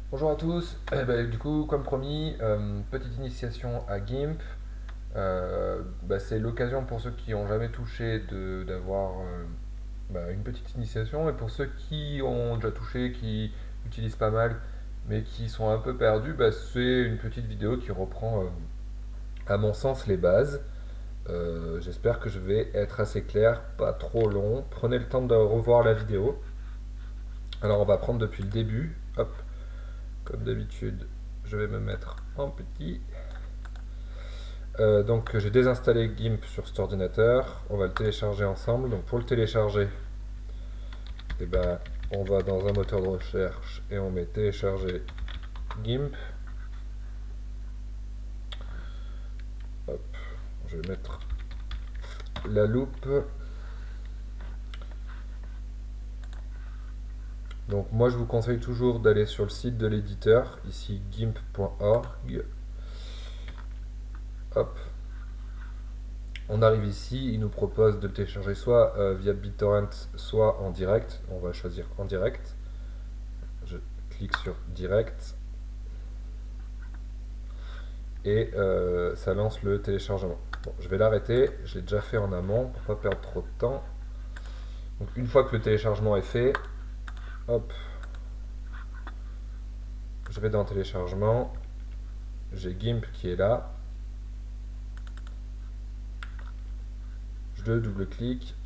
Bonjour à tous. Du coup, comme promis, petite initiation à GIMP. C'est l'occasion pour ceux qui n'ont jamais touché d'avoir une petite initiation et pour ceux qui ont déjà touché, qui utilisent pas mal mais qui sont un peu perdus, c'est une petite vidéo qui reprend à mon sens les bases. J'espère que je vais être assez clair, pas trop long. Prenez le temps de revoir la vidéo. Alors on va prendre depuis le début. Hop, comme d'habitude, je vais me mettre en petit. Donc j'ai désinstallé GIMP sur cet ordinateur. On va le télécharger ensemble. Donc pour le télécharger, eh ben, on va dans un moteur de recherche et on met télécharger GIMP. Hop, je vais mettre la loupe. Donc moi je vous conseille toujours d'aller sur le site de l'éditeur, ici gimp.org. Hop, on arrive ici, il nous propose de le télécharger soit via BitTorrent, soit en direct. On va choisir en direct. Je clique sur direct et ça lance le téléchargement. Bon, je vais l'arrêter, je l'ai déjà fait en amont pour pas perdre trop de temps. Donc une fois que le téléchargement est fait, hop, je vais dans téléchargement, j'ai GIMP qui est là, je le double-clique.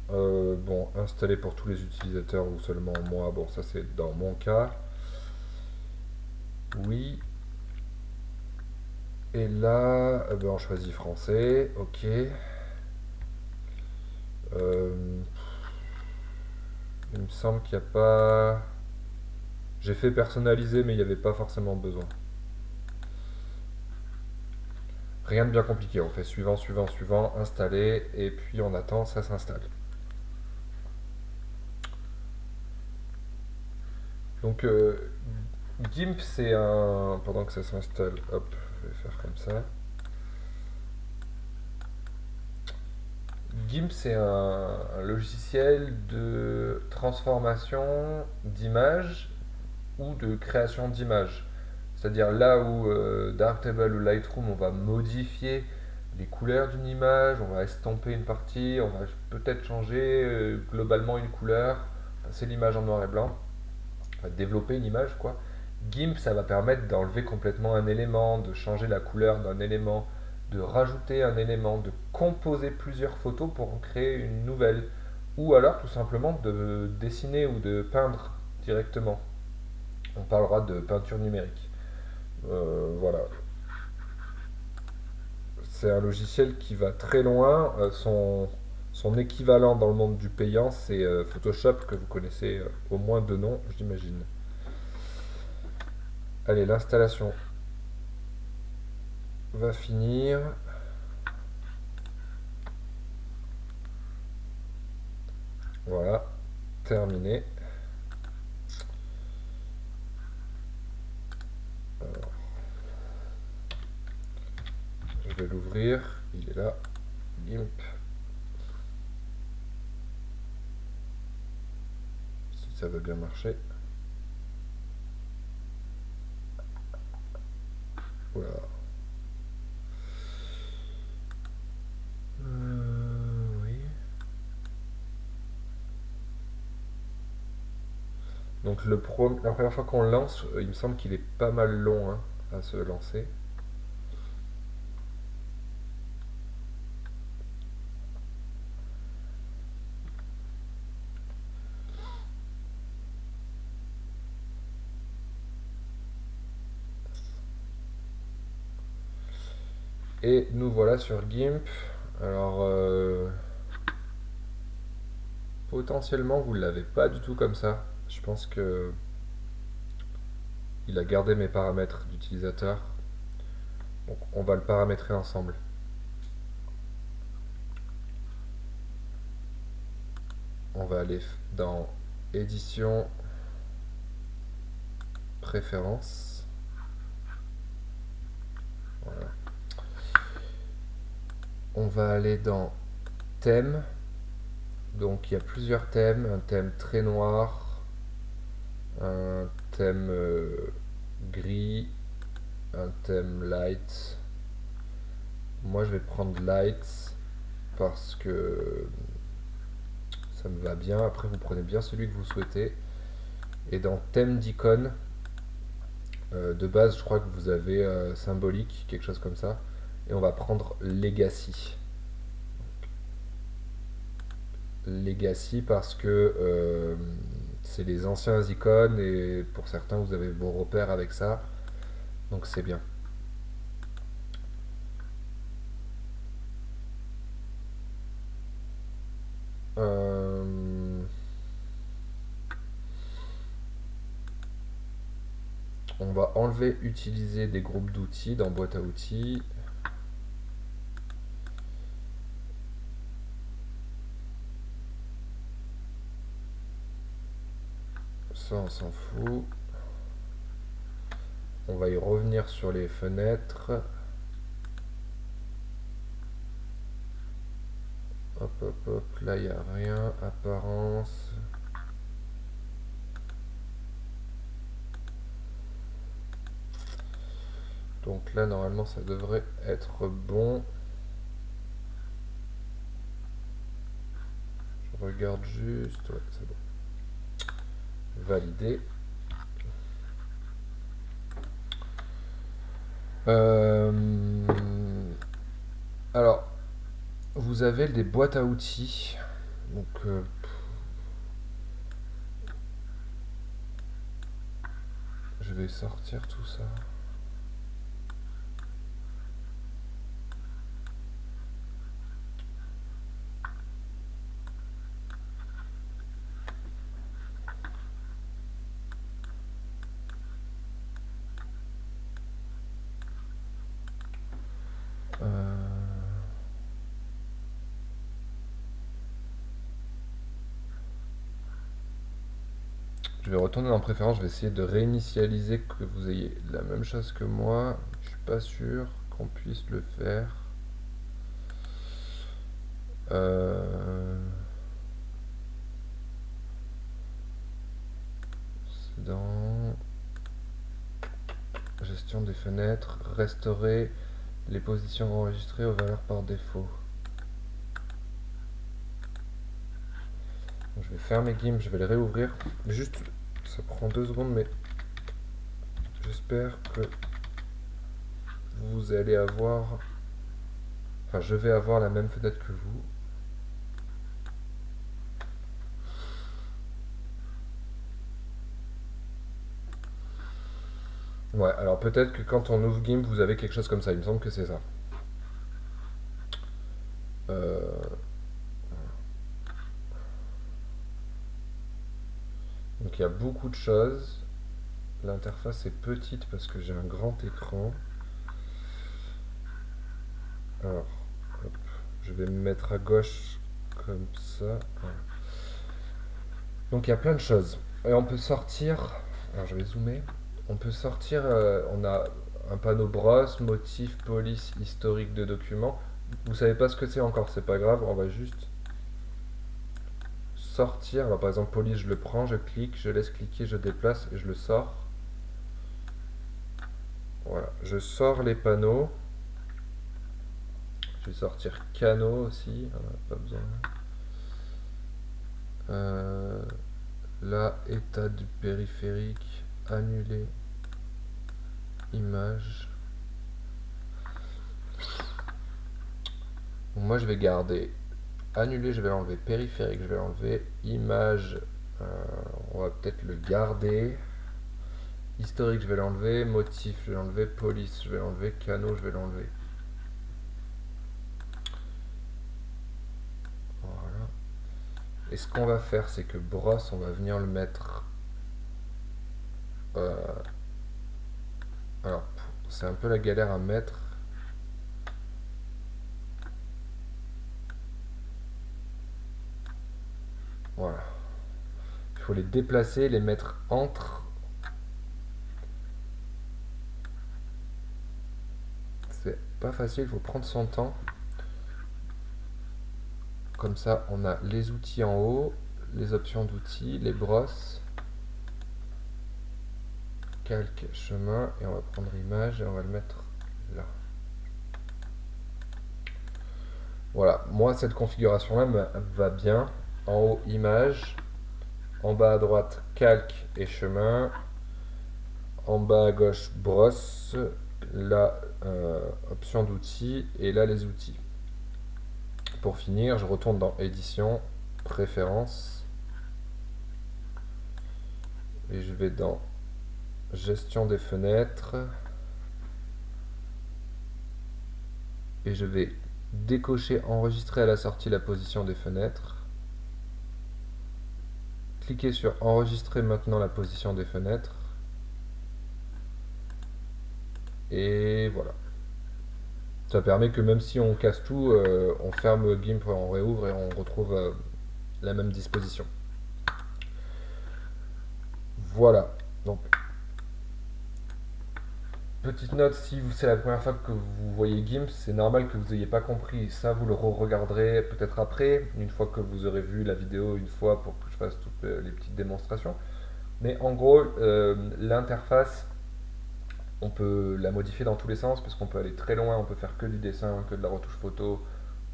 Bon, installer pour tous les utilisateurs ou seulement moi, bon ça c'est dans mon cas. Oui. Et là, on choisit français, ok. Euh, il me semble qu'il n'y a pas... J'ai fait personnaliser, mais il n'y avait pas forcément besoin. Rien de bien compliqué, on fait suivant, suivant, suivant, installer, et puis on attend, ça s'installe. Donc GIMP c'est un... Pendant que ça s'installe, hop, je vais faire comme ça. GIMP c'est un logiciel de transformation d'images ou de création d'images. C'est-à-dire là où Darktable ou Lightroom, on va modifier les couleurs d'une image, on va estomper une partie, on va peut-être changer globalement une couleur, passer l'image en noir et blanc, on va développer une image quoi. GIMP, ça va permettre d'enlever complètement un élément, de changer la couleur d'un élément, de rajouter un élément, de composer plusieurs photos pour en créer une nouvelle, ou alors tout simplement de dessiner ou de peindre directement. On parlera de peinture numérique. Voilà. C'est un logiciel qui va très loin. Son équivalent dans le monde du payant, c'est Photoshop, que vous connaissez au moins de nom, j'imagine. Allez, l'installation va finir. Voilà, terminé. Alors, je vais l'ouvrir. Il est là. GIMP. Si ça veut bien marcher. Voilà. Oui. Donc la première fois qu'on le lance, il me semble qu'il est pas mal long hein, à se lancer. Et nous voilà sur GIMP. Alors, potentiellement, vous ne l'avez pas du tout comme ça. Je pense que il a gardé mes paramètres d'utilisateur. Donc, on va le paramétrer ensemble. On va aller dans Édition, Préférences. Voilà. On va aller dans Thème. Donc, il y a plusieurs thèmes. Un thème très noir, un thème gris, un thème light. Moi, je vais prendre light parce que ça me va bien. Après, vous prenez bien celui que vous souhaitez. Et dans thème d'icône, de base, je crois que vous avez symbolique, quelque chose comme ça. Et on va prendre Legacy. Legacy parce que c'est les anciens icônes et pour certains, vous avez vos repères avec ça. Donc c'est bien. Euh, on va enlever utiliser des groupes d'outils dans boîte à outils. Ça, on s'en fout. On va y revenir sur les fenêtres. Hop, hop, hop. Là, il n'y a rien. Apparence. Donc là, normalement, ça devrait être bon. Je regarde juste. Ouais, c'est bon. Validé. Euh, alors, vous avez des boîtes à outils. Donc, je vais sortir tout ça. Euh, je vais retourner dans préférence. Je vais essayer de réinitialiser que vous ayez la même chose que moi. Je suis pas sûr qu'on puisse le faire. Euh, c'est dans gestion des fenêtres, restaurer les positions enregistrées aux valeurs par défaut. Donc, je vais fermer GIMP, je vais le réouvrir. Juste, ça prend 2 secondes, mais j'espère que vous allez avoir... Enfin, je vais avoir la même fenêtre que vous. Ouais, alors peut-être que quand on ouvre GIMP, vous avez quelque chose comme ça. Il me semble que c'est ça. Euh, donc il y a beaucoup de choses. L'interface est petite parce que j'ai un grand écran. Alors, hop, je vais me mettre à gauche comme ça. Voilà. Donc il y a plein de choses. Et on peut sortir. Alors je vais zoomer. On peut sortir. On a un panneau brosse, motif, police, historique de documents. Vous savez pas ce que c'est encore, c'est pas grave. On va juste sortir. Alors par exemple, police, je le prends, je clique, je laisse cliquer, je déplace et je le sors. Voilà, je sors les panneaux. Je vais sortir canaux aussi. Voilà, pas besoin. Euh, là, état du périphérique, annuler, image. Donc moi je vais garder annuler, je vais l'enlever, périphérique, je vais l'enlever, image, euh, on va peut-être le garder, historique, je vais l'enlever, motif, je vais l'enlever, police, je vais l'enlever, canaux, je vais l'enlever. Voilà. Et ce qu'on va faire, c'est que brosse, on va venir le mettre. euh, alors, c'est un peu la galère à mettre. Voilà. Il faut les déplacer, les mettre entre. C'est pas facile, il faut prendre son temps. Comme ça, on a les outils en haut, les options d'outils, les brosses. calque, chemin, et on va prendre image et on va le mettre là. Voilà, moi cette configuration-là me va bien. En haut, image, en bas à droite, calque et chemin, en bas à gauche, brosse, là, option d'outils, et là, les outils. Pour finir, je retourne dans édition, préférences, et je vais dans gestion des fenêtres, et je vais décocher enregistrer à la sortie la position des fenêtres, cliquer sur enregistrer maintenant la position des fenêtres, et voilà. Ça permet que même si on casse tout, on ferme GIMP, on réouvre et on retrouve la même disposition. Voilà. Donc, petite note, si c'est la première fois que vous voyez GIMP, c'est normal que vous n'ayez pas compris. Ça, vous le re-regarderez peut-être après, une fois que vous aurez vu la vidéo une fois pour que je fasse toutes les petites démonstrations. Mais en gros, l'interface, on peut la modifier dans tous les sens parce qu'on peut aller très loin, on peut faire que du dessin, que de la retouche photo,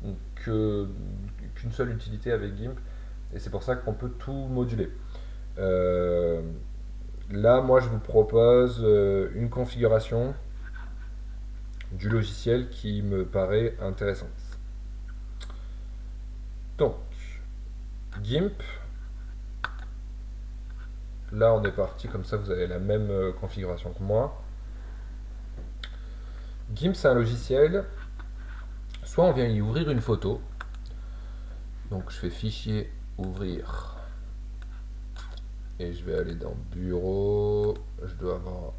ou qu'une seule utilité avec GIMP. Et c'est pour ça qu'on peut tout moduler. Euh, Là, moi, je vous propose une configuration du logiciel qui me paraît intéressante. Donc, GIMP, là, on est parti, comme ça, vous avez la même configuration que moi. GIMP, c'est un logiciel, soit on vient y ouvrir une photo, donc je fais fichier, ouvrir, et je vais aller dans bureau, je dois avoir...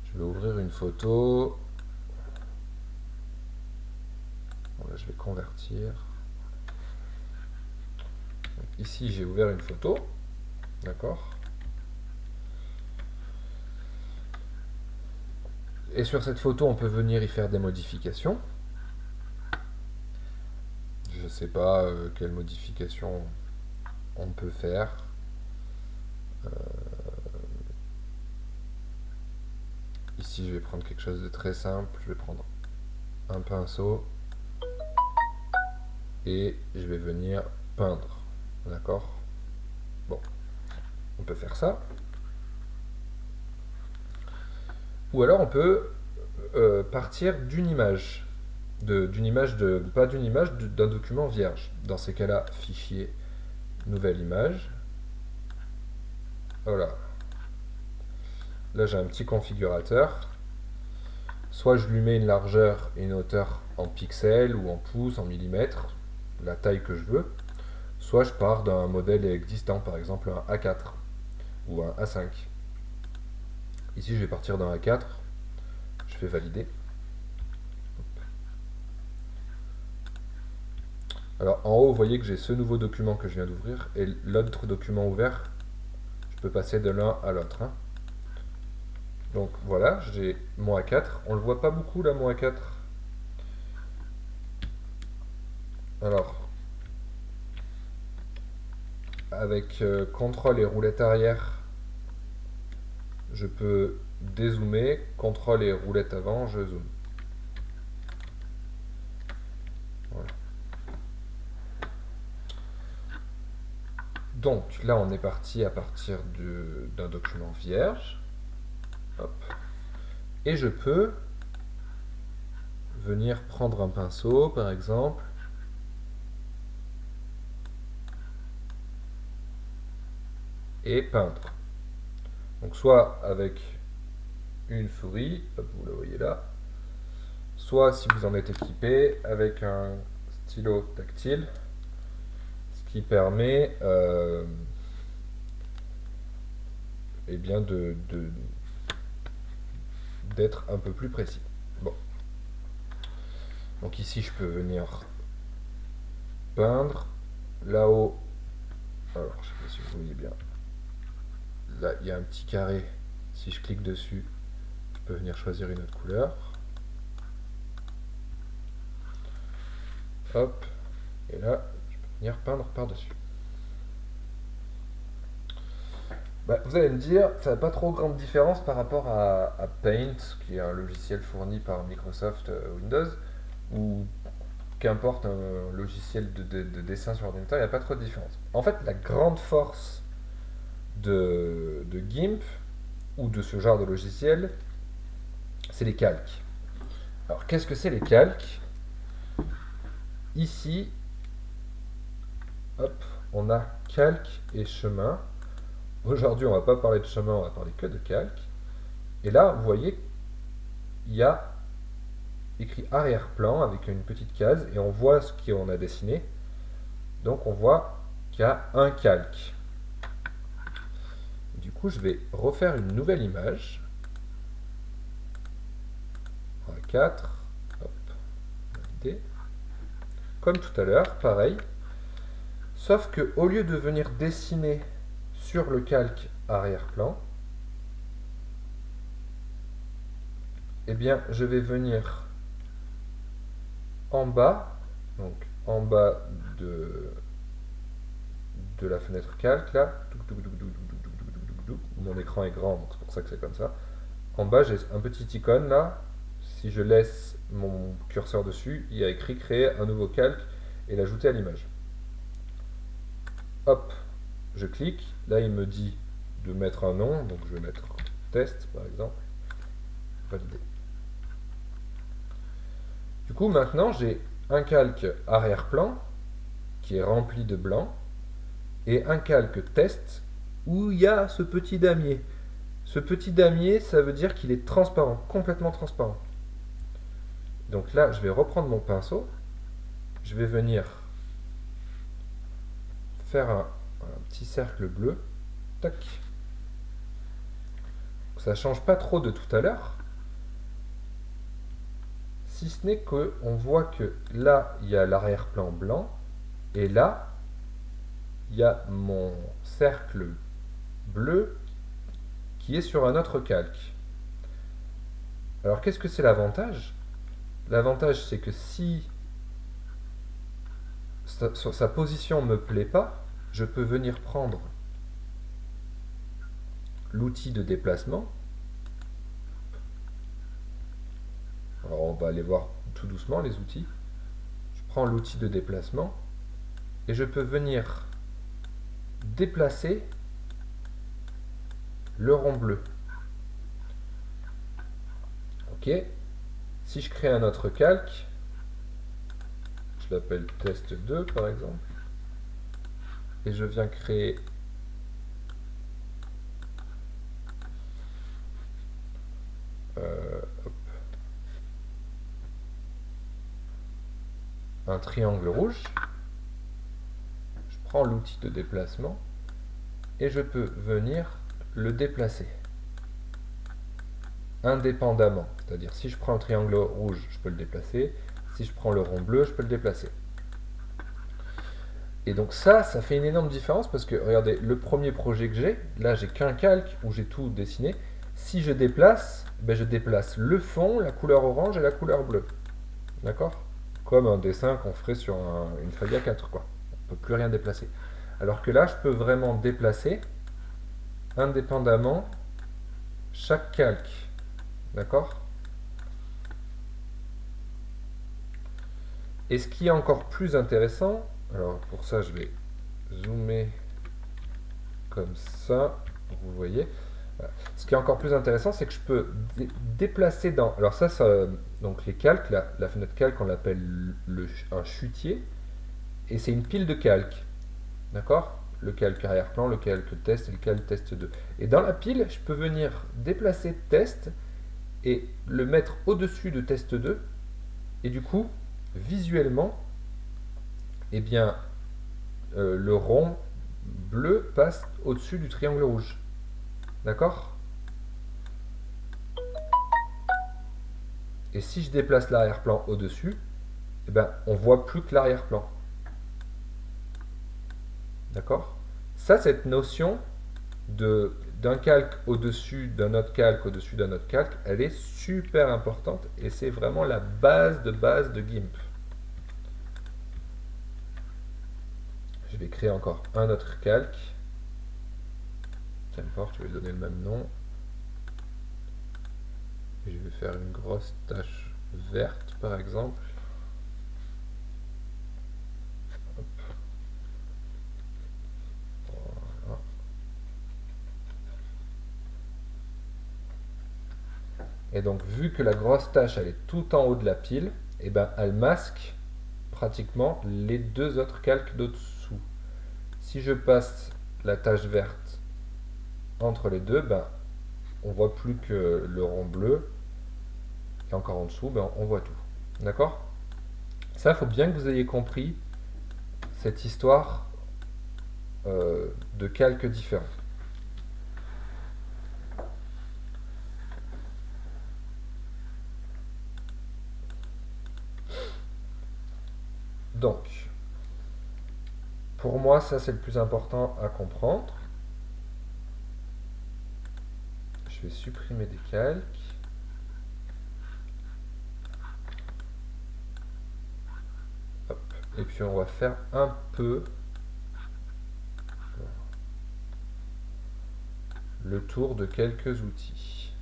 Je vais ouvrir une photo. Bon, là, je vais convertir. Donc, ici, j'ai ouvert une photo. D'accord. Et sur cette photo, on peut venir y faire des modifications. Je ne sais pas quelles modifications on peut faire. Ici, je vais prendre quelque chose de très simple. Je vais prendre un pinceau et je vais venir peindre. D'accord. Bon, on peut faire ça. Ou alors on peut partir d'une image. Pas d'une image, d'un document vierge. Dans ces cas-là, fichier, nouvelle image. Voilà. Là, j'ai un petit configurateur. Soit je lui mets une largeur et une hauteur en pixels ou en pouces, en millimètres, la taille que je veux. Soit je pars d'un modèle existant, par exemple un A4 ou un A5. Ici, je vais partir d'un A4. Je fais valider. Alors en haut, vous voyez que j'ai ce nouveau document que je viens d'ouvrir et l'autre document ouvert, je peux passer de l'un à l'autre. Hein. Donc voilà, j'ai mon A4. On ne le voit pas beaucoup là, mon A4. Alors, avec CTRL et roulette arrière, je peux dézoomer. CTRL et roulette avant, je zoome. Voilà. Donc là, on est parti à partir d'un document vierge. Hop. Et je peux venir prendre un pinceau, par exemple, et peindre. Donc soit avec une souris, hop, vous la voyez là, soit si vous en êtes équipé avec un stylo tactile, ce qui permet eh bien d'être un peu plus précis. Bon. Donc ici je peux venir peindre. Là-haut, alors je ne sais pas si vous voyez bien, là il y a un petit carré. Si je clique dessus, je peux venir choisir une autre couleur. hop, et là, je peux venir peindre par-dessus. Bah, vous allez me dire, ça n'a pas trop grande différence par rapport à Paint, qui est un logiciel fourni par Microsoft Windows, ou qu'importe un logiciel de dessin sur ordinateur, il n'y a pas trop de différence. En fait, la grande force de GIMP ou de ce genre de logiciel, c'est les calques. Alors, qu'est-ce que c'est les calques? Ici, hop, on a calque et chemin. Aujourd'hui, on va pas parler de chemin, on va parler que de calque. Et là, vous voyez, il y a écrit arrière-plan avec une petite case et on voit ce qu'on a dessiné. Donc, on voit qu'il y a un calque. Du coup, je vais refaire une nouvelle image. 4, hop, validé. Comme tout à l'heure, pareil. Sauf que au lieu de venir dessiner sur le calque arrière-plan, eh bien, je vais venir en bas, donc en bas de la fenêtre calque, là, mon écran est grand, donc c'est pour ça que c'est comme ça. En bas, j'ai un petit icône là. Si je laisse mon curseur dessus, il y a écrit créer un nouveau calque et l'ajouter à l'image. Hop, je clique. Là, il me dit de mettre un nom, donc je vais mettre test par exemple. Valider. Du coup, maintenant, j'ai un calque arrière-plan qui est rempli de blanc et un calque test où il y a ce petit damier. Ce petit damier, ça veut dire qu'il est transparent, complètement transparent. Donc là, je vais reprendre mon pinceau. Je vais venir faire un petit cercle bleu. Tac. Ça ne change pas trop de tout à l'heure. Si ce n'est qu'on voit que là, il y a l'arrière-plan blanc. Et là, il y a mon cercle bleu qui est sur un autre calque. Alors, qu'est-ce que c'est l'avantage? L'avantage, c'est que si sa position ne me plaît pas, je peux venir prendre l'outil de déplacement. Alors, on va aller voir tout doucement les outils. Je prends l'outil de déplacement et je peux venir déplacer le rond bleu. Ok. Si je crée un autre calque, je l'appelle test 2 par exemple, et je viens créer un triangle rouge, je prends l'outil de déplacement et je peux venir le déplacer indépendamment. C'est-à-dire si je prends le triangle rouge, je peux le déplacer. Si je prends le rond bleu, je peux le déplacer. Et donc ça fait une énorme différence parce que, regardez, le premier projet que j'ai, là j'ai qu'un calque où j'ai tout dessiné. Si je déplace, ben je déplace le fond, la couleur orange et la couleur bleue. D'accord? Comme un dessin qu'on ferait sur une feuille A4, quoi. On ne peut plus rien déplacer. Alors que là, je peux vraiment déplacer indépendamment chaque calque. D'accord? Et ce qui est encore plus intéressant, alors pour ça je vais zoomer comme ça, vous voyez. Voilà. Ce qui est encore plus intéressant, c'est que je peux déplacer dans... Alors ça, donc les calques, la fenêtre calque, on l'appelle un chutier, et c'est une pile de calques. D'accord? Le calque arrière-plan, le calque test et le calque test 2. Et dans la pile, je peux venir déplacer test et le mettre au-dessus de test 2, et du coup, visuellement, eh bien, le rond bleu passe au-dessus du triangle rouge. D'accord? Et si je déplace l'arrière-plan au-dessus, eh ben, on voit plus que l'arrière-plan. D'accord? Ça, cette notion d'un calque au-dessus d'un autre calque au-dessus d'un autre calque, elle est super importante et c'est vraiment la base de GIMP. je vais créer encore un autre calque. Qu'importe, je vais lui donner le même nom. Et je vais faire une grosse tache verte par exemple. Hop. Voilà. Et donc vu que la grosse tache elle est tout en haut de la pile, et ben elle masque pratiquement les deux autres calques d'au-dessous. Si je passe la tache verte entre les deux, ben, on voit plus que le rond bleu. Et encore en dessous, ben, on voit tout. D'accord? Ça, il faut bien que vous ayez compris cette histoire de calques différents. Donc, pour moi, ça c'est le plus important à comprendre. Je vais supprimer des calques. Hop. Et puis on va faire un peu le tour de quelques outils.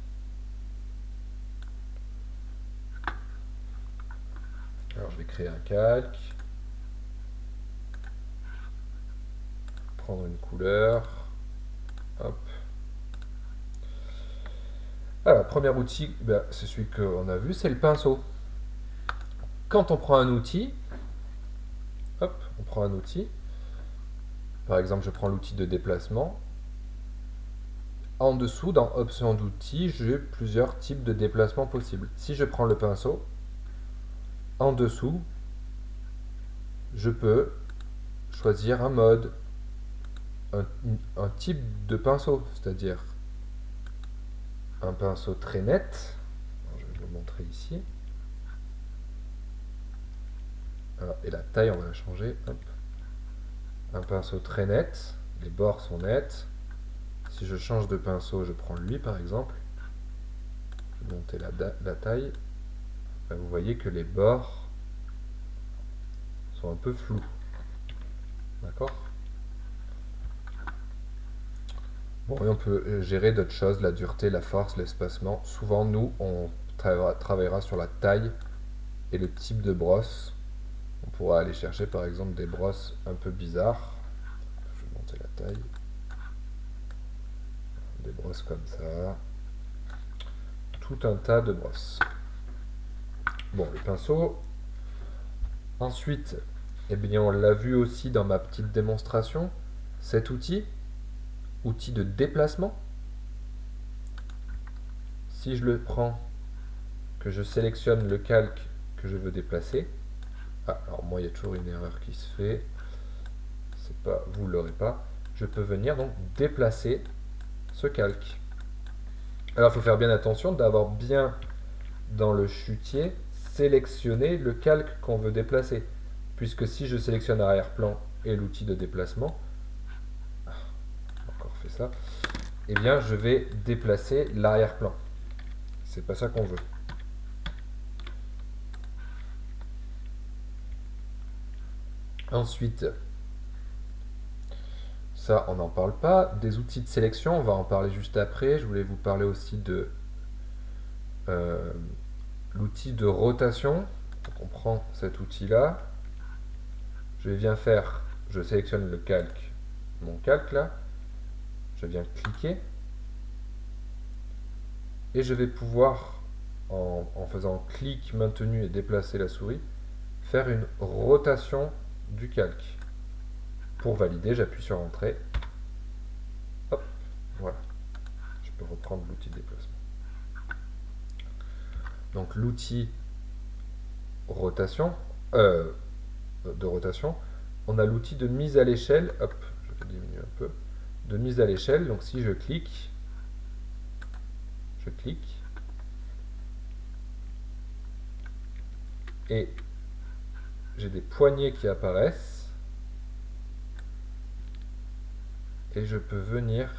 Alors je vais créer un calque, prendre une couleur, hop. Alors, premier outil, ben, c'est celui qu'on a vu, c'est le pinceau. Quand on prend un outil, hop, on prend un outil. Par exemple, je prends l'outil de déplacement. En dessous, dans Options d'outils, j'ai plusieurs types de déplacements possibles. Si je prends le pinceau, en dessous, je peux choisir un mode, un type de pinceau, c'est-à-dire un pinceau très net. Alors, je vais vous le montrer ici. Alors, et la taille, on va la changer. Hop. Un pinceau très net, les bords sont nets. Si je change de pinceau, je prends lui par exemple. Je vais monter la taille. Ben, vous voyez que les bords sont un peu flous. D'accord? Bon, et on peut gérer d'autres choses, la dureté, la force, l'espacement. Souvent, nous, on travaillera sur la taille et le type de brosse. On pourra aller chercher par exemple des brosses un peu bizarres. Je vais monter la taille. Des brosses comme ça. Tout un tas de brosses. Bon, le pinceau. Ensuite, eh bien, on l'a vu aussi dans ma petite démonstration, cet outil de déplacement. Si je le prends, que je sélectionne le calque que je veux déplacer, ah, alors moi il y a toujours une erreur qui se fait, c'est pas, vous ne l'aurez pas, je peux venir donc déplacer ce calque. Alors il faut faire bien attention d'avoir bien dans le chutier sélectionné le calque qu'on veut déplacer, puisque si je sélectionne arrière-plan et l'outil de déplacement, encore fait ça, eh bien je vais déplacer l'arrière-plan. C'est pas ça qu'on veut. Ensuite, ça on n'en parle pas. Des outils de sélection, on va en parler juste après. Je voulais vous parler aussi de euh, l'outil de rotation. Donc on prend cet outil-là. Je viens faire, je sélectionne le calque, mon calque là. Je viens cliquer. Et je vais pouvoir, en faisant clic maintenu et déplacer la souris, faire une rotation du calque. Pour valider, j'appuie sur Entrée. Hop, voilà. Je peux reprendre l'outil de déplacement. Donc l'outil rotation, de rotation, on a l'outil de mise à l'échelle. Hop, je vais diminuer un peu. De mise à l'échelle. Donc si je clique, et j'ai des poignées qui apparaissent. Et je peux venir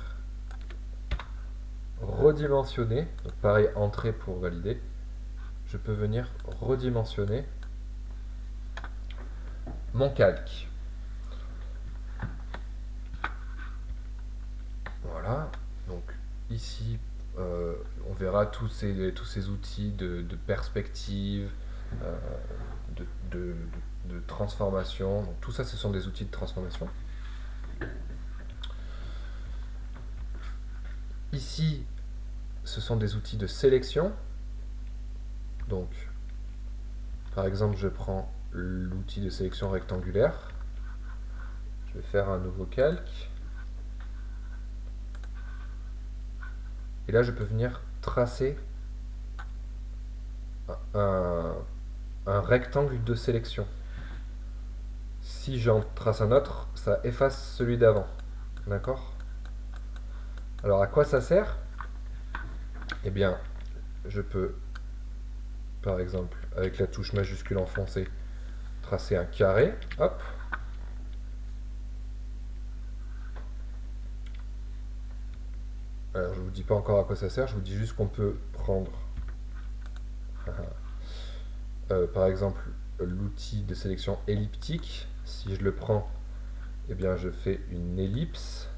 redimensionner, donc pareil, entrée pour valider, je peux venir redimensionner mon calque. Voilà. Donc ici, on verra tous ces outils de perspective, euh, de, de- de transformation. Donc, tout ça, ce sont des outils de transformation. Ici, ce sont des outils de sélection. Donc, par exemple, je prends l'outil de sélection rectangulaire. Je vais faire un nouveau calque. Et là, je peux venir tracer un, un rectangle de sélection. Si j'en trace un autre, ça efface celui d'avant. D'accord? Alors, à quoi ça sert? Eh bien, je peux, par exemple, avec la touche majuscule enfoncée, tracer un carré. Hop. Alors, je ne vous dis pas encore à quoi ça sert, je vous dis juste qu'on peut prendre, par exemple, l'outil de sélection elliptique. Si je le prends, eh bien, je fais une ellipse.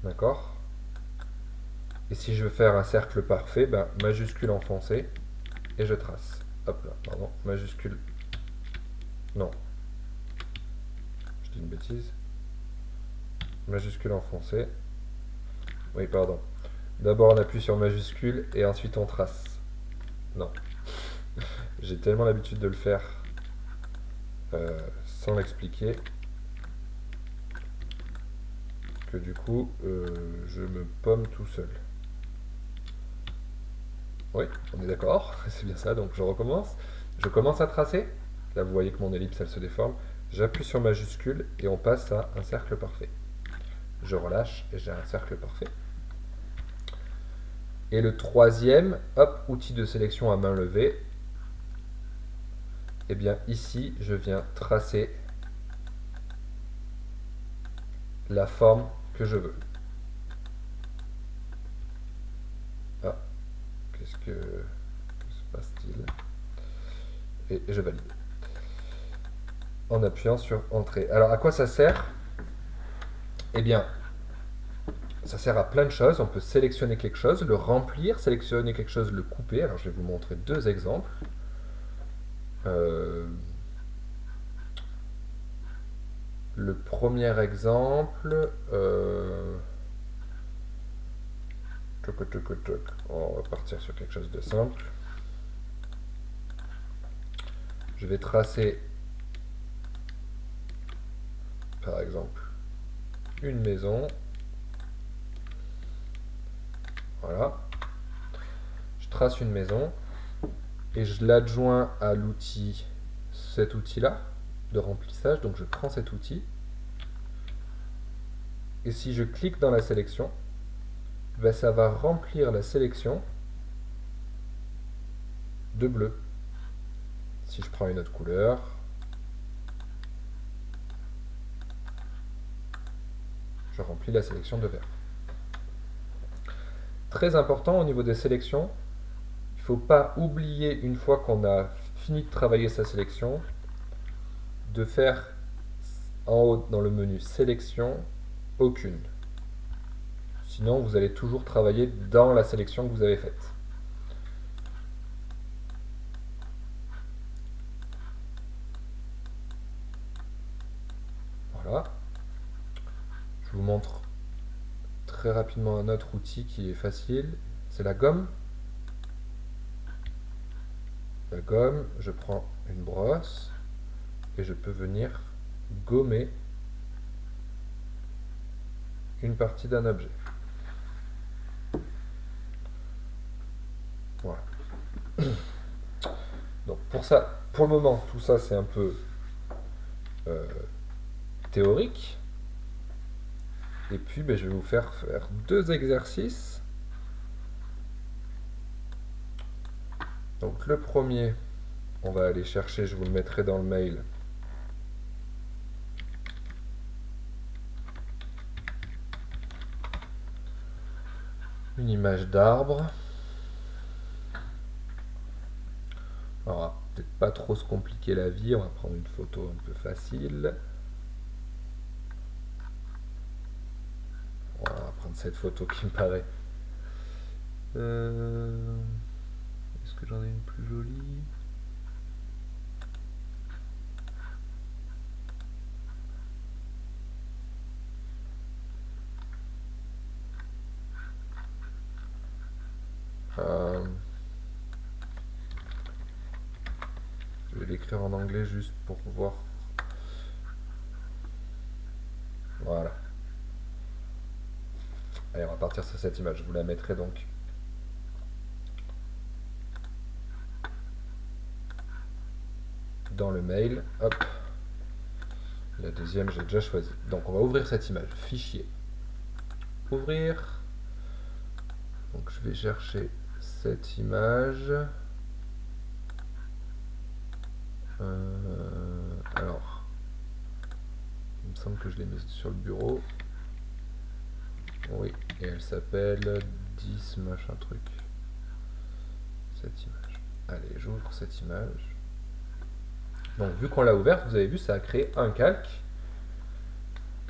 D'accord? Et si je veux faire un cercle parfait, ben, majuscule enfoncée, et je trace. Hop là, pardon, majuscule. Non, je dis une bêtise. Majuscule enfoncée. Oui, pardon. D'abord on appuie sur majuscule et ensuite on trace. Non, j'ai tellement l'habitude de le faire sans l'expliquer que du coup je me pomme tout seul. Oui, on est d'accord, c'est bien ça, donc je recommence. Je commence à tracer. Là vous voyez que mon ellipse elle se déforme. J'appuie sur majuscule et on passe à un cercle parfait. Je relâche et j'ai un cercle parfait. Et le troisième, hop, outil de sélection à main levée. Et bien ici, je viens tracer la forme que je veux. Ah, que se passe-t-il? Et je valide. En appuyant sur Entrée. Alors à quoi ça sert? Eh bien, ça sert à plein de choses. On peut sélectionner quelque chose, le remplir, sélectionner quelque chose, le couper. Alors je vais vous montrer deux exemples. Euh, le premier exemple, on va partir sur quelque chose de simple. Je vais tracer, par exemple, une maison. Voilà. Je trace une maison et je l'adjoins à l'outil, cet outil-là de remplissage. Donc je prends cet outil et si je clique dans la sélection, ben ça va remplir la sélection de bleu. Si je prends une autre couleur, je remplis la sélection de vert. Très important au niveau des sélections, il ne faut pas oublier une fois qu'on a fini de travailler sa sélection, de faire en haut dans le menu sélection, aucune. Sinon, vous allez toujours travailler dans la sélection que vous avez faite. Voilà. Je vous montre très rapidement un autre outil qui est facile. C'est la gomme. La gomme, je prends une brosse et je peux venir gommer une partie d'un objet. Voilà. Donc pour ça, pour le moment, tout ça c'est un peu euh, théorique. Et puis ben, je vais vous faire deux exercices. Donc le premier, on va aller chercher, je vous le mettrai dans le mail, une image d'arbre. Alors, on va peut-être pas trop se compliquer la vie, on va prendre une photo un peu facile. On va cette photo qui me paraît. Est-ce que j'en ai une plus jolie? Euh, je vais l'écrire en anglais juste pour voir. Voilà. Allez, on va partir sur cette image. Je vous la mettrai donc dans le mail. Hop. La deuxième, j'ai déjà choisi. Donc, on va ouvrir cette image. Fichier. Ouvrir. Donc, je vais chercher cette image. Alors, il me semble que je l'ai mise sur le bureau. Oui, et elle s'appelle 10 machin truc. Cette image. Allez, j'ouvre cette image. Donc, vu qu'on l'a ouverte, vous avez vu, ça a créé un calque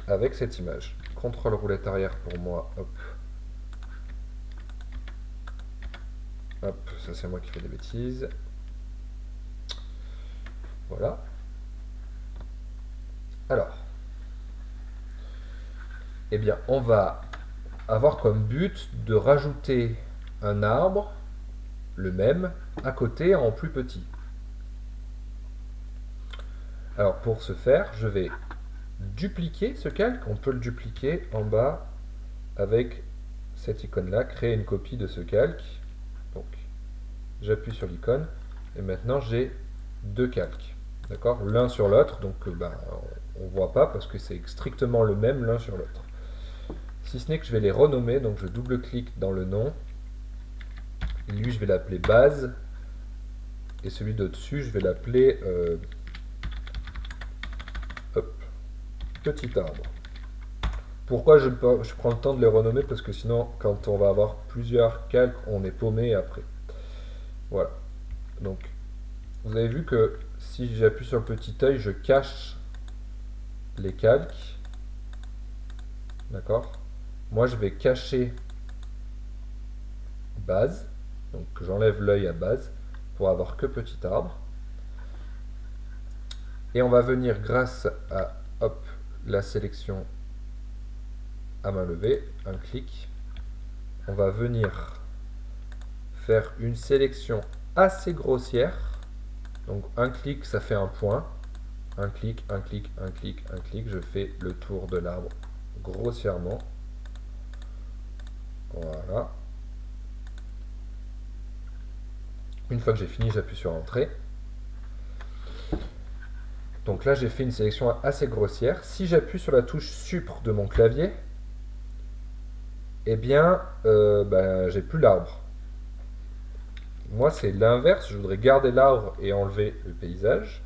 avec cette image. Contrôle roulette arrière pour moi. Hop. Hop, ça c'est moi qui fais des bêtises. Voilà. Alors, eh bien, on va avoir comme but de rajouter un arbre, le même, à côté en plus petit. Alors, pour ce faire, je vais dupliquer ce calque. On peut le dupliquer en bas avec cette icône-là, créer une copie de ce calque. Donc, j'appuie sur l'icône et maintenant j'ai deux calques. D'accord, l'un sur l'autre, donc on ne voit pas parce que c'est strictement le même l'un sur l'autre. Si ce n'est que je vais les renommer, donc je double-clique dans le nom. Et lui, je vais l'appeler base. Et celui d'au-dessus, je vais l'appeler petit arbre. Pourquoi je prends le temps de les renommer? Parce que sinon, quand on va avoir plusieurs calques, on est paumé après. Voilà. Donc, vous avez vu que si j'appuie sur le petit œil, je cache les calques. D'accord? Moi, je vais cacher base. Donc, j'enlève l'œil à base pour avoir que petit arbre. Et on va venir grâce à hop, la sélection à main levée, un clic. On va venir faire une sélection assez grossière. Donc un clic, ça fait un point. Un clic, un clic, un clic, un clic. Je fais le tour de l'arbre grossièrement. Voilà. Une fois que j'ai fini, j'appuie sur Entrée. Donc là, j'ai fait une sélection assez grossière. Si j'appuie sur la touche Supre de mon clavier, eh bien, j'ai plus l'arbre. Moi, c'est l'inverse. Je voudrais garder l'arbre et enlever le paysage.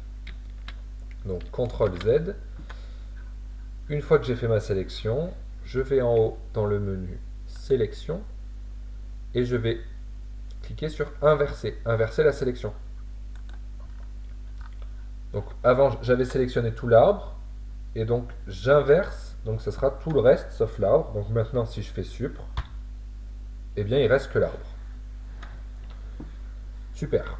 Donc, CTRL Z. Une fois que j'ai fait ma sélection, je vais en haut dans le menu Sélection et je vais cliquer sur Inverser. Inverser la sélection. Donc, avant, j'avais sélectionné tout l'arbre et donc j'inverse. Donc, ce sera tout le reste sauf l'arbre. Donc, maintenant, si je fais Supre, eh bien, il reste que l'arbre. Super.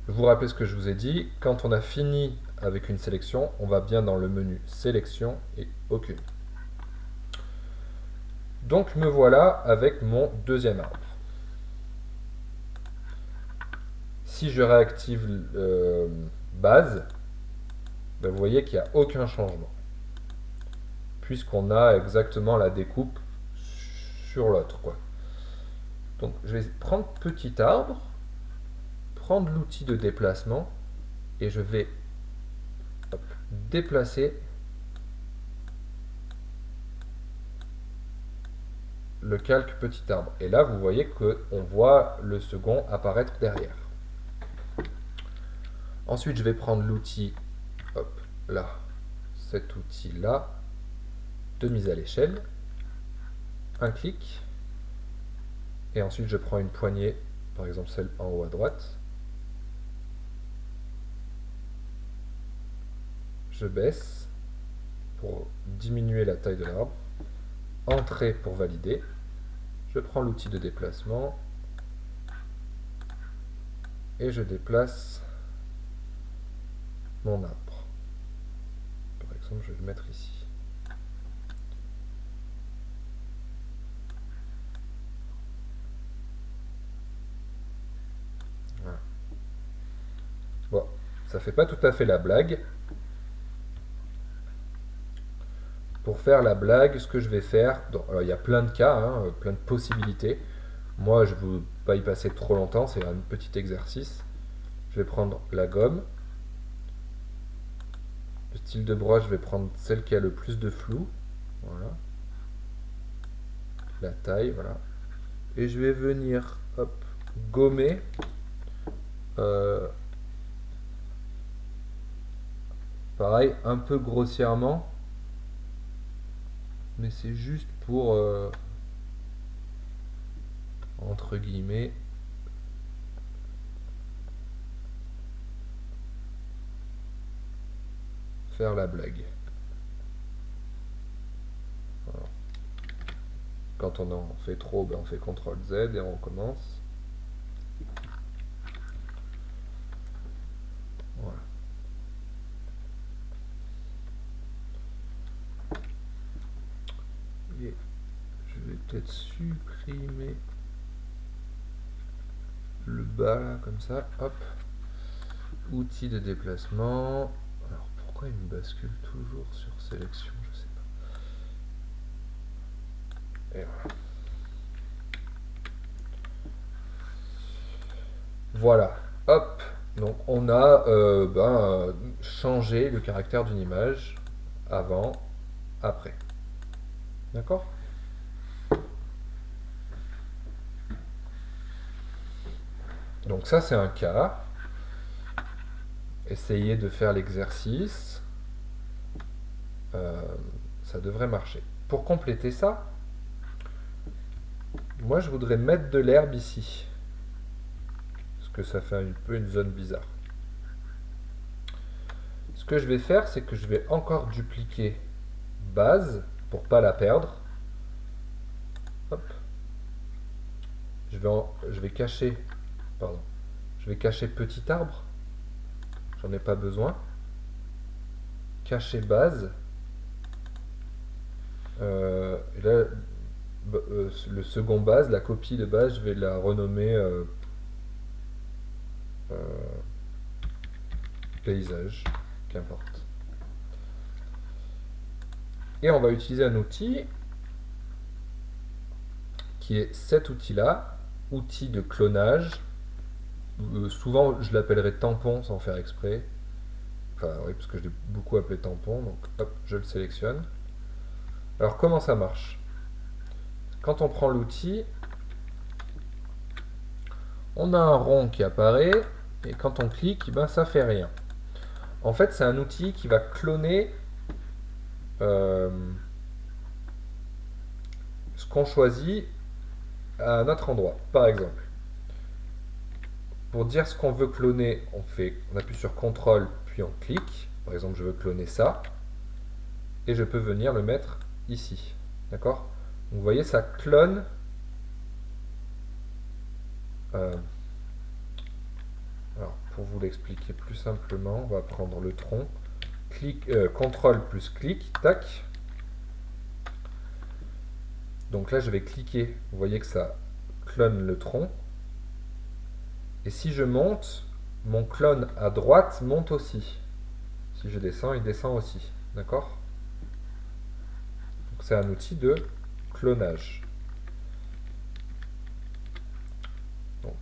Je vous rappelle ce que je vous ai dit. Quand on a fini avec une sélection, on va bien dans le menu Sélection et Aucune. Donc me voilà avec mon deuxième arbre. Si je réactive base, vous voyez qu'il n'y a aucun changement. Puisqu'on a exactement la découpe sur l'autre. Donc je vais prendre petit arbre, prendre l'outil de déplacement et je vais déplacer le calque petit arbre. Et là, vous voyez qu'on voit le second apparaître derrière. Ensuite, je vais prendre l'outil, hop, là, cet outil-là, de mise à l'échelle. Un clic. Et ensuite, je prends une poignée, par exemple celle en haut à droite. Je baisse pour diminuer la taille de l'arbre. Entrée pour valider. Je prends l'outil de déplacement et je déplace mon arbre. Par exemple, je vais le mettre ici. Voilà. Bon, ça fait pas tout à fait la blague. Pour faire la blague, ce que je vais faire, alors il y a plein de cas, hein, plein de possibilités. Moi, je ne veux pas y passer trop longtemps, c'est un petit exercice. Je vais prendre la gomme. Le style de brosse, je vais prendre celle qui a le plus de flou. Voilà. La taille, voilà. Et je vais venir, hop, gommer. Pareil, un peu grossièrement. Mais c'est juste pour, entre guillemets, faire la blague. Voilà. Quand on en fait trop, ben on fait CTRL Z et on recommence. Voilà. Et je vais peut-être supprimer le bas là, comme ça. Hop. Outil de déplacement. Alors pourquoi il me bascule toujours sur sélection? Je sais pas. Et voilà. Voilà. Hop. Donc on a changé le caractère d'une image avant, après. D'accord? Donc ça c'est un cas. Essayez de faire l'exercice. Ça devrait marcher. Pour compléter ça, moi je voudrais mettre de l'herbe ici. Parce que ça fait un peu une zone bizarre. Ce que je vais faire, c'est que je vais encore dupliquer base pour pas la perdre. Hop. Je vais cacher, pardon, je vais cacher petit arbre. J'en ai pas besoin. Cacher base. Et là, le second base, la copie de base, je vais la renommer paysage, qu'importe. Et on va utiliser un outil qui est cet outil-là, outil de clonage. Souvent, je l'appellerai tampon sans faire exprès. Enfin, oui, parce que je l'ai beaucoup appelé tampon, donc hop, je le sélectionne. Alors, comment ça marche? Quand on prend l'outil, on a un rond qui apparaît, et quand on clique, ben, ça fait rien. En fait, c'est un outil qui va cloner ce qu'on choisit à un autre endroit. Par exemple, pour dire ce qu'on veut cloner, on appuie sur CTRL, puis on clique. Par exemple, je veux cloner ça, et je peux venir le mettre ici. D'accord? Donc, vous voyez, ça clone. Alors, pour vous l'expliquer plus simplement, on va prendre le tronc. CTRL plus clic, tac. Donc là, je vais cliquer. Vous voyez que ça clone le tronc. Et si je monte, mon clone à droite monte aussi. Si je descends, il descend aussi. D'accord? Donc c'est un outil de clonage. Donc,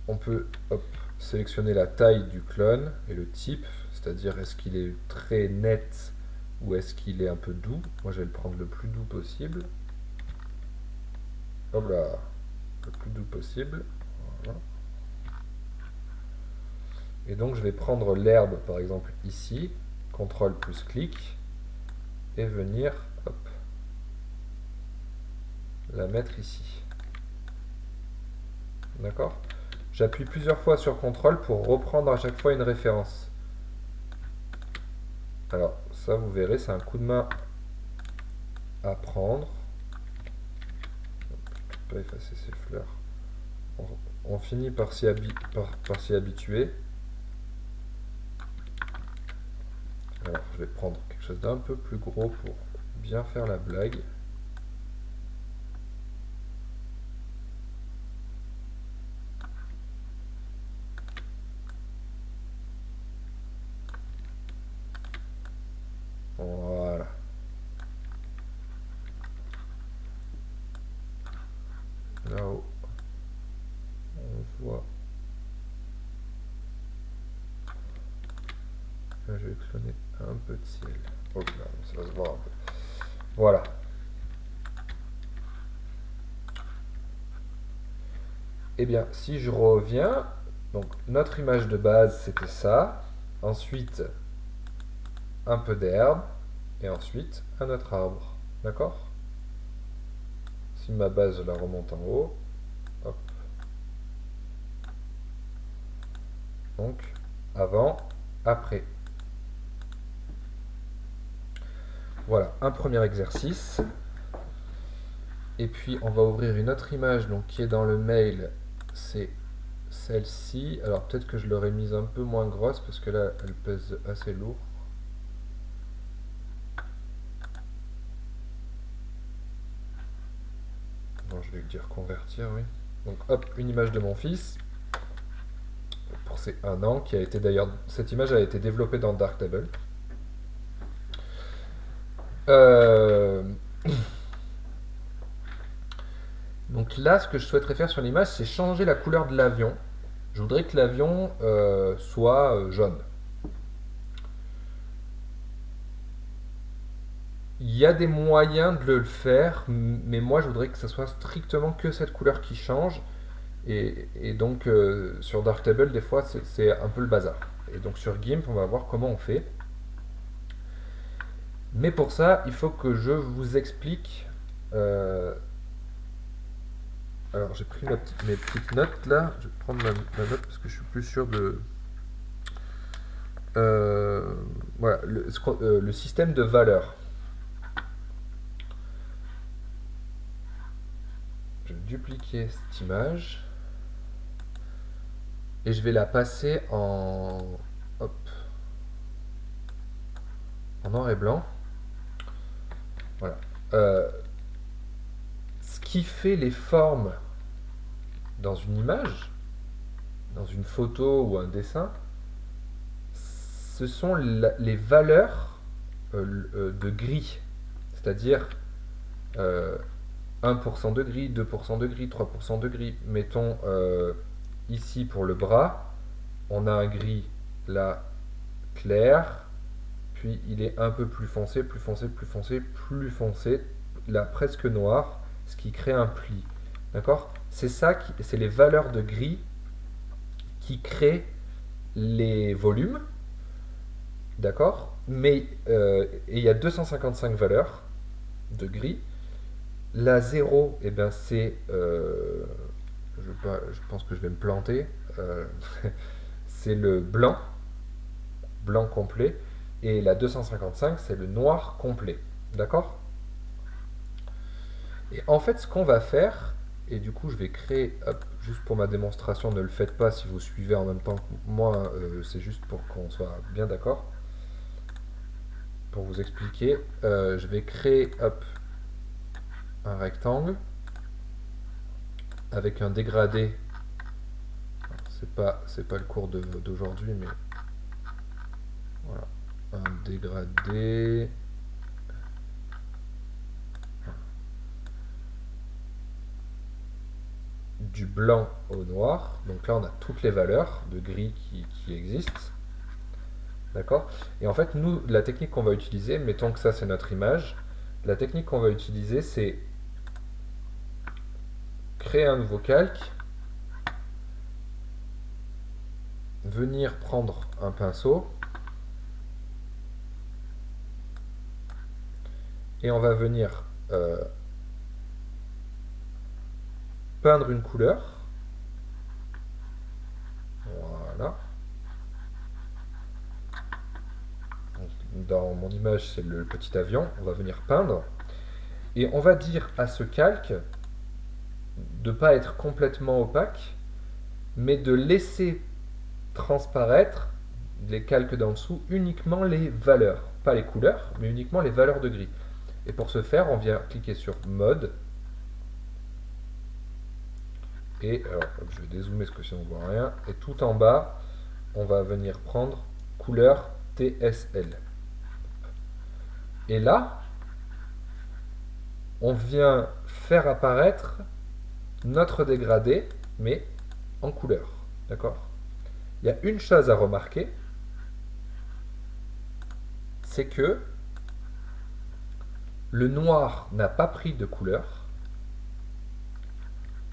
on peut sélectionner la taille du clone et le type, c'est-à-dire est-ce qu'il est très net ou est-ce qu'il est un peu doux. Moi, je vais le prendre le plus doux possible. Hop là, le plus doux possible. Voilà. Et donc je vais prendre l'herbe par exemple ici, CTRL plus clic, et venir la mettre ici. D'accord? J'appuie plusieurs fois sur CTRL pour reprendre à chaque fois une référence. Alors, ça, vous verrez, c'est un coup de main à prendre. Je ne peux pas effacer ces fleurs. On finit par s'y habituer. Alors, je vais prendre quelque chose d'un peu plus gros pour bien faire la blague. Voilà. Là-haut, on voit. Là, je vais cloner un peu de ciel. Oh là, ça va se voir un peu. Voilà. Eh bien, si je reviens, donc notre image de base, c'était ça. Ensuite, un peu d'herbe. Et ensuite, un autre arbre. D'accord? Si ma base, je la remonte en haut. Hop. Donc, avant, après. Voilà, un premier exercice. Et puis, on va ouvrir une autre image donc, qui est dans le mail. C'est celle-ci. Alors, peut-être que je l'aurais mise un peu moins grosse parce que là, elle pèse assez lourd. Bon, je vais dire convertir, oui. Donc, hop, une image de mon fils. Pour ses 1 an, qui a été d'ailleurs. Cette image a été développée dans Darktable. Euh, Donc là, ce que je souhaiterais faire sur l'image, c'est changer la couleur de l'avion. Je voudrais que l'avion soit jaune. Il y a des moyens de le faire, mais moi je voudrais que ce soit strictement que cette couleur qui change. Et donc sur Darktable, des fois, c'est un peu le bazar. Et donc sur GIMP, on va voir comment on fait. Mais pour ça, il faut que je vous explique. euh, alors j'ai pris mes petites notes là. Je vais prendre ma note parce que je suis plus sûr de. Voilà, le système de valeurs. Je vais dupliquer cette image et je vais la passer hop, en noir et blanc. Voilà. Euh, Ce qui fait les formes dans une image, dans une photo ou un dessin, ce sont les valeurs de gris. C'est-à-dire euh, 1% de gris, 2% de gris, 3% de gris. Mettons ici pour le bras, on a un gris là clair, puis il est un peu plus foncé, plus foncé, plus foncé, plus foncé, là presque noir, ce qui crée un pli. D'accord? C'est ça, c'est les valeurs de gris qui créent les volumes. D'accord? Mais et il y a 255 valeurs de gris. La 0, eh ben, c'est. Je pense que je vais me planter. C'est le blanc, blanc complet. Et la 255, c'est le noir complet. D'accord? Et en fait, ce qu'on va faire, et du coup, je vais créer, hop, juste pour ma démonstration, ne le faites pas si vous suivez en même temps que moi, c'est juste pour qu'on soit bien d'accord. Pour vous expliquer, je vais créer, hop, un rectangle avec un dégradé. C'est pas le cours d'aujourd'hui, mais voilà, un dégradé. Du blanc au noir. Donc là, on a toutes les valeurs de gris qui existent. D'accord? Et en fait, nous, la technique qu'on va utiliser, mettons que ça c'est notre image, la technique qu'on va utiliser, c'est créer un nouveau calque, venir prendre un pinceau, et on va venir peindre une couleur. Voilà. Donc, dans mon image, c'est le petit avion. On va venir peindre. Et on va dire à ce calque de ne pas être complètement opaque, mais de laisser transparaître les calques d'en dessous uniquement les valeurs. Pas les couleurs, mais uniquement les valeurs de gris. Et pour ce faire, on vient cliquer sur Mode. Et alors, je vais dézoomer parce que sinon on ne voit rien. Et tout en bas, on va venir prendre couleur TSL. Et là, on vient faire apparaître notre dégradé, mais en couleur. D'accord? Il y a une chose à remarquer, c'est que le noir n'a pas pris de couleur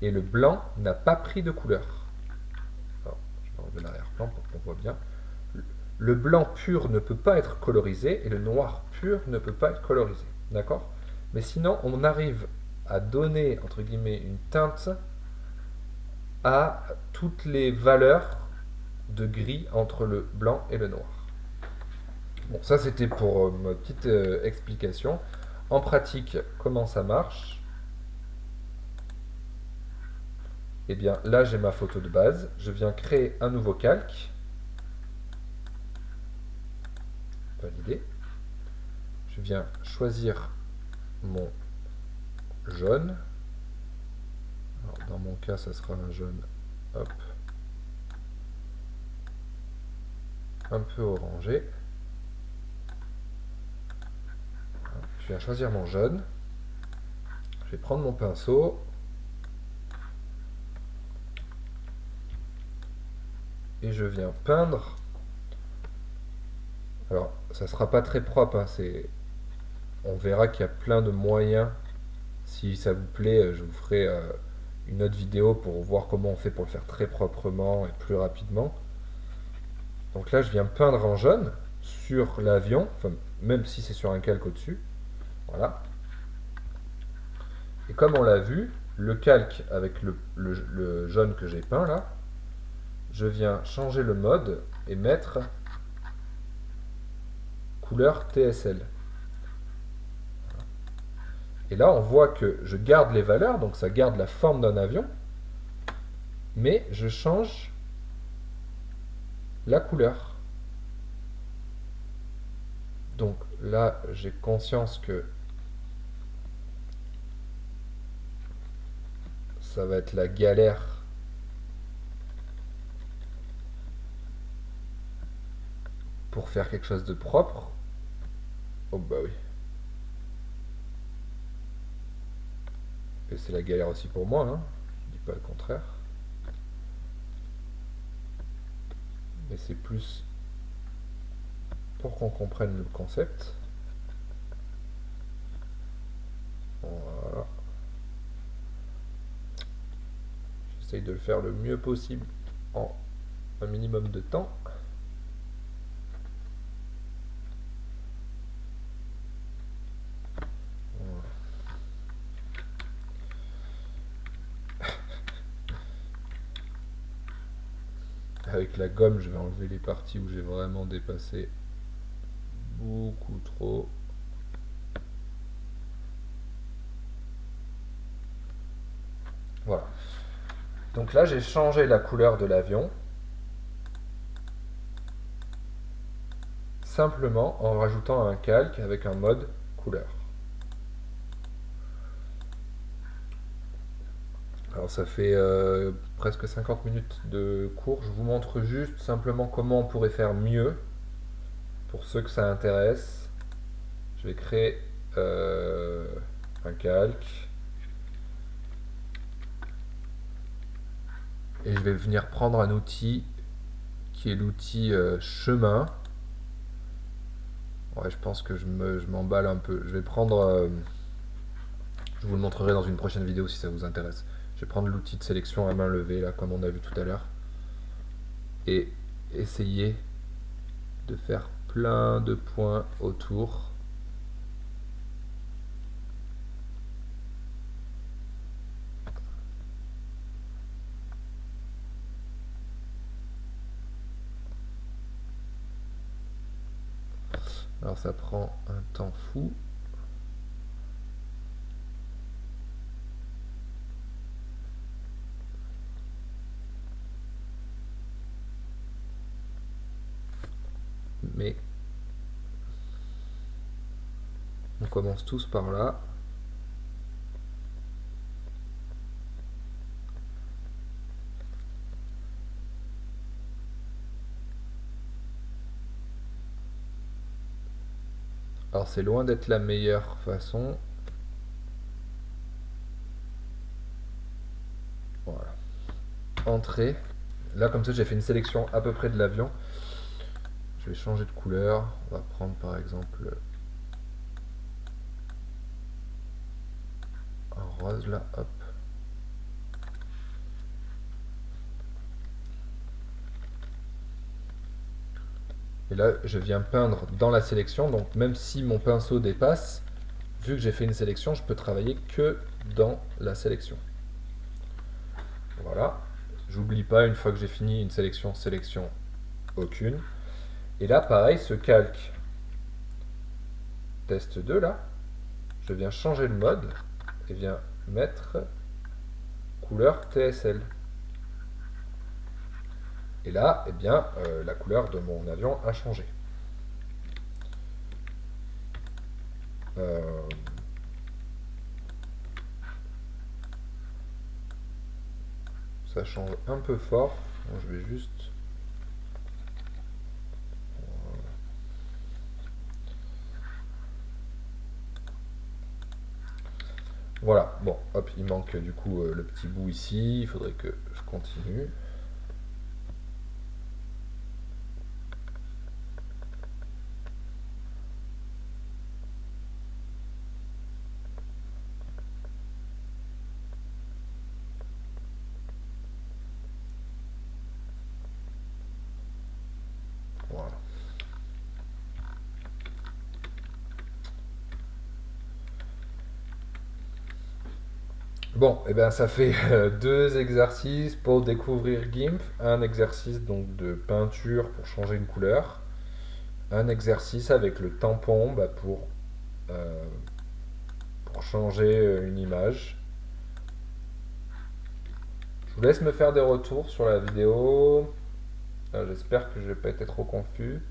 et le blanc n'a pas pris de couleur. Alors, je vais enlever l'arrière-plan pour qu'on voit bien. Le blanc pur ne peut pas être colorisé et le noir pur ne peut pas être colorisé. D'accord? Mais sinon, on arrive à donner, entre guillemets, une teinte à toutes les valeurs de gris entre le blanc et le noir. Bon, ça c'était pour ma petite explication. En pratique, comment ça marche? Eh bien, là j'ai ma photo de base. Je viens créer un nouveau calque. Valider. Je viens choisir mon jaune. Alors, dans mon cas, ça sera un jaune, hop, un peu orangé. Je viens choisir mon jaune. Je vais prendre mon pinceau. Et je viens peindre. Alors, ça sera pas très propre, hein, on verra qu'il y a plein de moyens. Si ça vous plaît, je vous ferai une autre vidéo pour voir comment on fait pour le faire très proprement et plus rapidement. Donc là, je viens peindre en jaune sur l'avion, enfin, même si c'est sur un calque au-dessus. Voilà. Et comme on l'a vu, le calque avec le jaune que j'ai peint là, je viens changer le mode et mettre couleur TSL. Et là, on voit que je garde les valeurs, donc ça garde la forme d'un avion, mais je change la couleur. Donc là, j'ai conscience que ça va être la galère pour faire quelque chose de propre. Oh bah oui. Et c'est la galère aussi pour moi, hein. Je dis pas le contraire. Mais c'est plus pour qu'on comprenne le concept. Voilà. J'essaye de le faire le mieux possible en un minimum de temps. Avec la gomme, je vais enlever les parties où j'ai vraiment dépassé beaucoup trop. Voilà. Donc là, j'ai changé la couleur de l'avion. Simplement en rajoutant un calque avec un mode couleur. Alors ça fait presque 50 minutes de cours. Je vous montre juste simplement comment on pourrait faire mieux pour ceux que ça intéresse. Je vais créer un calque. Et je vais venir prendre un outil qui est l'outil chemin. Ouais, je pense que je m'emballe un peu. Je vais prendre... je vous le montrerai dans une prochaine vidéo si ça vous intéresse. Je vais prendre l'outil de sélection à main levée, là, comme on a vu tout à l'heure. Et essayer de faire plein de points autour. Alors ça prend un temps fou. Mais on commence tous par là. Alors c'est loin d'être la meilleure façon. Voilà. Entrée. Là comme ça j'ai fait une sélection à peu près de l'avion. Je vais changer de couleur. On va prendre par exemple un rose là. Hop. Et là je viens peindre dans la sélection. Donc même si mon pinceau dépasse, vu que j'ai fait une sélection, je peux travailler que dans la sélection. Voilà. J'oublie pas, une fois que j'ai fini une sélection, sélection aucune. Et là, pareil, ce calque test 2, là, je viens changer le mode et viens mettre couleur TSL. Et là, eh bien, la couleur de mon avion a changé. Euh, ça change un peu fort. Donc, je vais juste... Voilà, bon, hop, il manque du coup le petit bout ici. Il faudrait que je continue. Voilà. Bon, et bien ça fait deux exercices pour découvrir GIMP. Un exercice donc de peinture pour changer une couleur. Un exercice avec le tampon euh, pour changer une image. Je vous laisse me faire des retours sur la vidéo. J'espère que je ne vais pas été trop confus.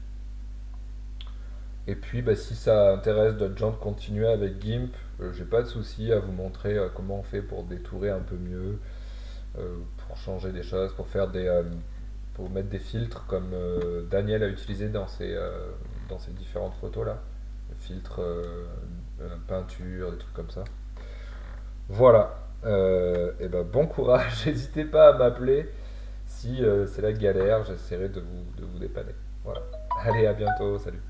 Et puis bah, si ça intéresse d'autres gens de continuer avec GIMP, j'ai pas de souci à vous montrer comment on fait pour détourer un peu mieux, pour changer des choses, pour mettre des filtres comme Daniel a utilisé dans ses différentes photos là. Filtres, peinture, des trucs comme ça. Voilà. Et ben bon courage. N'hésitez pas à m'appeler si c'est la galère. J'essaierai de vous dépanner. Voilà. Allez, à bientôt. Salut.